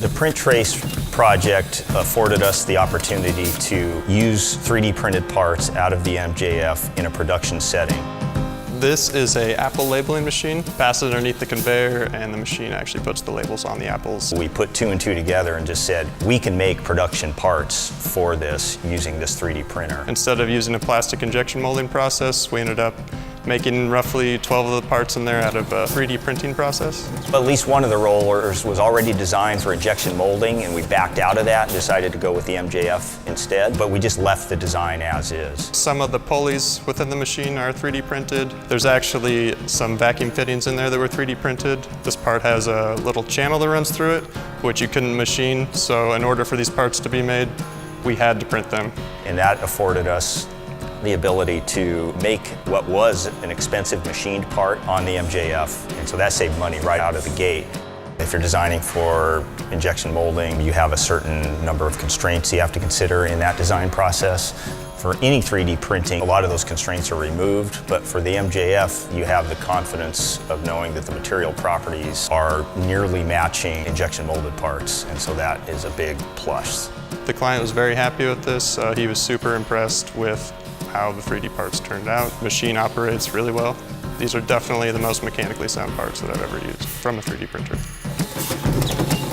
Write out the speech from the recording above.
The print trace project afforded us the opportunity to use 3D printed parts out of the MJF in a production setting. This is an apple labeling machine. Pass it underneath the conveyor and the machine actually puts the labels on the apples. We put two and two together and just said, we can make production parts for this using this 3D printer. Instead of using a plastic injection molding process, we ended up making roughly 12 of the parts in there out of a 3D printing process. At least one of the rollers was already designed for injection molding, and we backed out of that and decided to go with the MJF instead, but we just left the design as is. Some of the pulleys within the machine are 3D printed. There's actually some vacuum fittings in there that were 3D printed. This part has a little channel that runs through it, which you couldn't machine, so in order for these parts to be made, we had to print them. And that afforded us the ability to make what was an expensive machined part on the MJF, and so that saved money right out of the gate. If you're designing for injection molding, you have a certain number of constraints you have to consider in that design process. For any 3D printing, a lot of those constraints are removed, but for the MJF, you have the confidence of knowing that the material properties are nearly matching injection molded parts, and so that is a big plus. The client was very happy with this. He was super impressed with how the 3D parts turned out. The machine operates really well. These are definitely the most mechanically sound parts that I've ever used from a 3D printer.